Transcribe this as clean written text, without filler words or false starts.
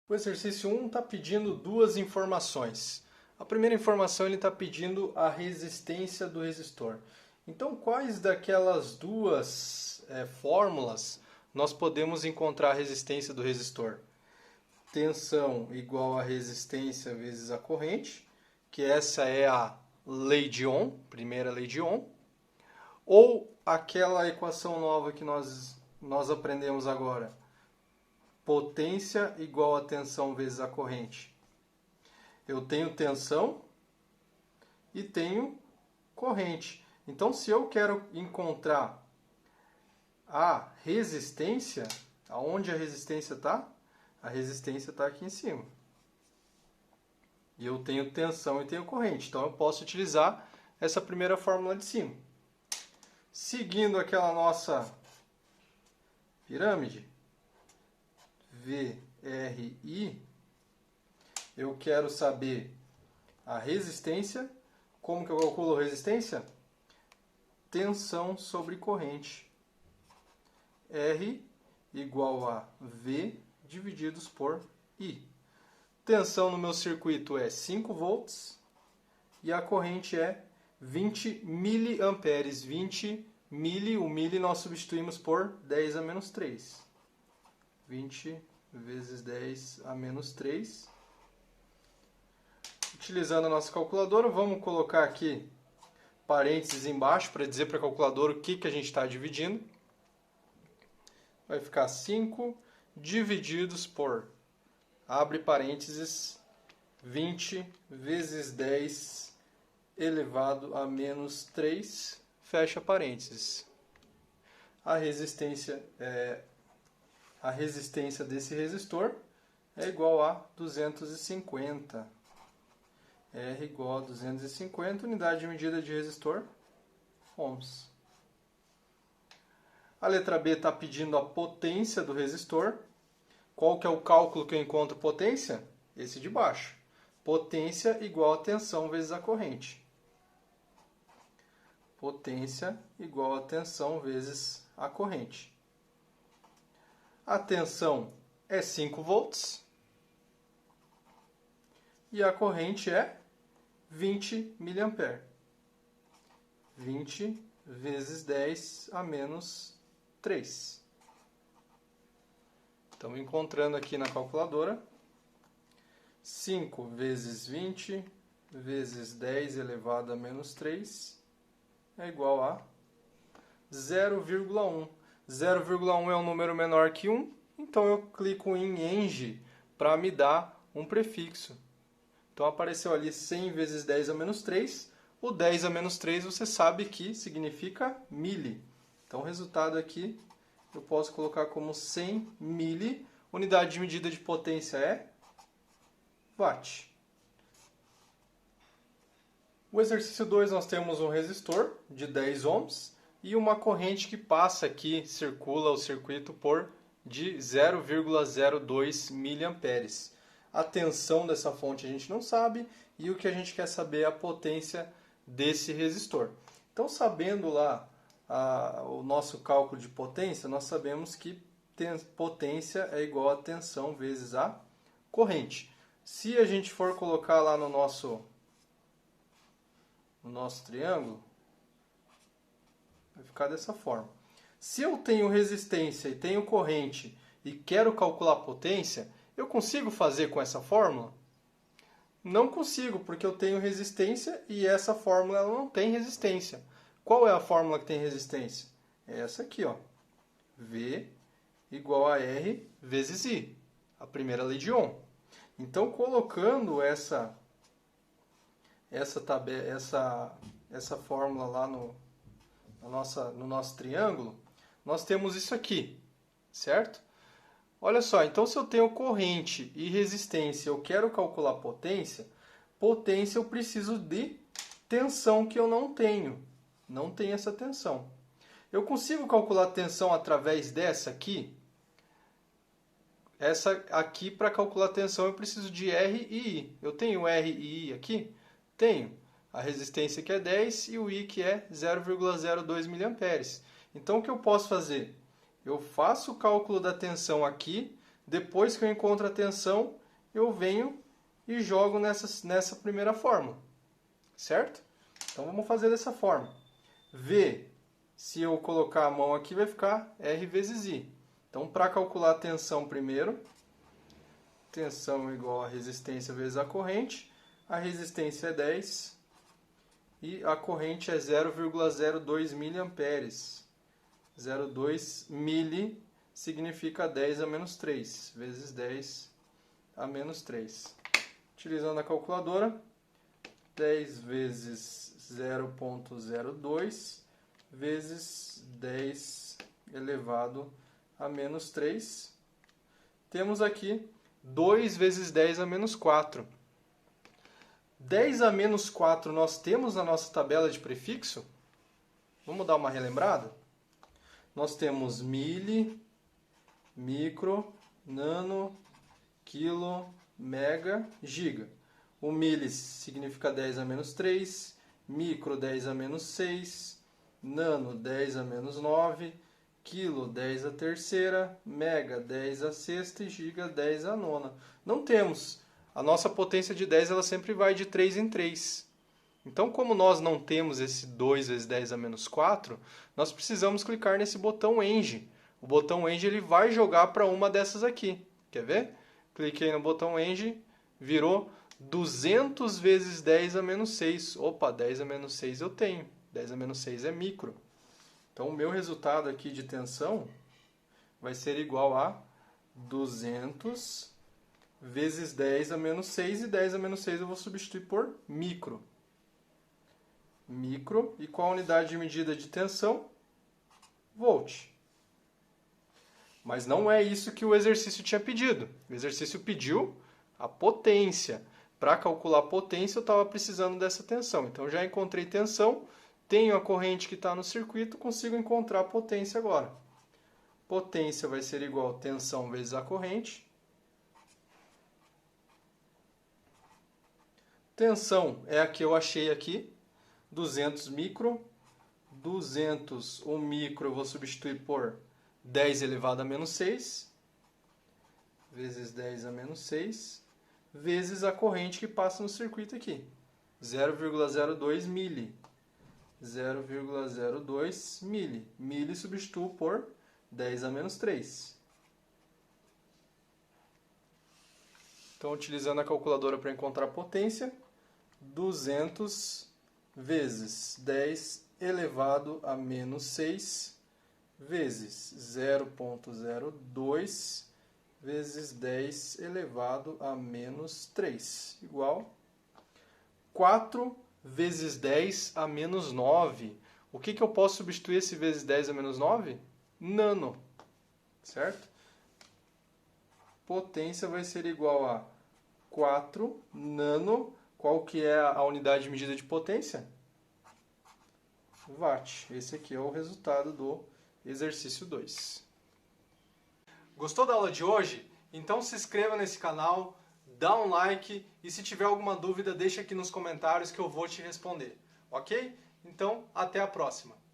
O exercício 1 está pedindo duas informações. A primeira informação ele está pedindo a resistência do resistor. Então, quais daquelas duas fórmulas nós podemos encontrar a resistência do resistor? Tensão igual a resistência vezes a corrente, que essa é a lei de Ohm, primeira lei de Ohm, ou aquela equação nova que nós aprendemos agora, potência igual a tensão vezes a corrente. Eu tenho tensão e tenho corrente. Então, se eu quero encontrar a resistência, aonde a resistência está? A resistência está aqui em cima. E eu tenho tensão e tenho corrente. Então, eu posso utilizar essa primeira fórmula de cima. Seguindo aquela nossa pirâmide, VRI, eu quero saber a resistência. Como que eu calculo a resistência? Tensão sobre corrente. R igual a V divididos por I. Tensão no meu circuito é 5 volts e a corrente é 20 miliamperes. 20 mili, o mili nós substituímos por 10 a menos 3. 20 vezes 10 a menos 3. Utilizando a nossa calculadora, vamos colocar aqui parênteses embaixo para dizer para a calculadora o que a gente está dividindo. Vai ficar 5 divididos por, abre parênteses, 20 vezes 10 elevado a menos 3, fecha parênteses. A resistência desse resistor é igual a 250. R igual a 250, unidade de medida de resistor, ohms. A letra B está pedindo a potência do resistor. Qual que é o cálculo que eu encontro potência? Esse de baixo. Potência igual a tensão vezes a corrente. Potência igual a tensão vezes a corrente. A tensão é 5 volts e a corrente é 20 mA. 20 vezes 10 a menos 3. Estamos encontrando aqui na calculadora. 5 vezes 20 vezes 10 elevado a menos 3 é igual a 0,1. 0,1 é um número menor que 1, então eu clico em ENG para me dar um prefixo. Então apareceu ali 100 vezes 10 a menos 3. O 10 a menos 3 você sabe que significa mili. Então o resultado aqui eu posso colocar como 100 mili. Unidade de medida de potência é watt. O exercício 2 nós temos um resistor de 10 ohms e uma corrente que passa aqui, circula o circuito por de 0,02 miliamperes. A tensão dessa fonte a gente não sabe e o que a gente quer saber é a potência desse resistor. Então, sabendo lá o nosso cálculo de potência, nós sabemos que potência é igual a tensão vezes a corrente. Se a gente for colocar lá no nosso triângulo, vai ficar dessa forma. Se eu tenho resistência e tenho corrente e quero calcular a potência, eu consigo fazer com essa fórmula? Não consigo, porque eu tenho resistência e essa fórmula ela não tem resistência. Qual é a fórmula que tem resistência? É essa aqui, ó. V igual a R vezes I, a primeira lei de Ohm. Então, colocando essa fórmula lá no nosso triângulo, nós temos isso aqui, certo? Olha só, então se eu tenho corrente e resistência, eu quero calcular potência, potência eu preciso de tensão que eu não tenho. Não tenho essa tensão. Eu consigo calcular tensão através dessa aqui? Essa aqui, para calcular tensão, eu preciso de R e I. Eu tenho R e I aqui? Tenho. A resistência que é 10 e o I que é 0,02 miliamperes. Então, o que eu posso fazer? Eu faço o cálculo da tensão aqui, Depois que eu encontro a tensão, eu venho e jogo nessa primeira fórmula, certo? Então vamos fazer dessa forma. V, se eu colocar a mão aqui, vai ficar R vezes I. Então, para calcular a tensão primeiro, tensão igual a resistência vezes a corrente. A resistência é 10 e a corrente é 0,02 miliamperes. 0,2 mili significa 10 a menos 3, vezes 10 a menos 3. Utilizando a calculadora, 10 vezes 0,02 vezes 10 elevado a menos 3. Temos aqui 2 vezes 10 a menos 4. 10 a menos 4 nós temos na nossa tabela de prefixo? Vamos dar uma relembrada? Nós temos mili, micro, nano, quilo, mega, giga. O mili significa 10 a menos 3, micro 10 a menos 6, nano 10 a menos 9, quilo 10 a terceira, mega 10 a sexta e giga 10 a nona. Não temos. A nossa potência de 10 ela sempre vai de 3 em 3. Então, como nós não temos esse 2 vezes 10 a menos 4, nós precisamos clicar nesse botão ENG. O botão ENG ele vai jogar para uma dessas aqui. Quer ver? Cliquei no botão ENG, virou 200 vezes 10 a menos 6. Opa, 10 a menos 6 eu tenho. 10 a menos 6 é micro. Então, o meu resultado aqui de tensão vai ser igual a 200 vezes 10 a menos 6. E 10 a menos 6 eu vou substituir por micro. Micro. E qual a unidade de medida de tensão? Volt. Mas não é isso que o exercício tinha pedido. O exercício pediu a potência. Para calcular a potência, eu estava precisando dessa tensão. Então, já encontrei tensão, tenho a corrente que está no circuito, consigo encontrar a potência agora. Potência vai ser igual a tensão vezes a corrente. Tensão é a que eu achei aqui, 200 micro. 200, o micro eu vou substituir por 10 elevado a menos 6, vezes 10 a menos 6, vezes a corrente que passa no circuito aqui, 0,02 mili. 0,02 mili. Mili substituo por 10 a menos 3. Então, utilizando a calculadora para encontrar a potência, 200 vezes 10 elevado a menos 6 vezes 0,02 vezes 10 elevado a menos 3, igual 4 vezes 10 a menos 9. O que eu posso substituir esse vezes 10 a menos 9? Nano, certo? Potência vai ser igual a 4 nano. Qual que é a unidade de medida de potência? Watt. Esse aqui é o resultado do exercício 2. Gostou da aula de hoje? Então se inscreva nesse canal, dá um like e se tiver alguma dúvida deixa aqui nos comentários que eu vou te responder, ok? Então até a próxima!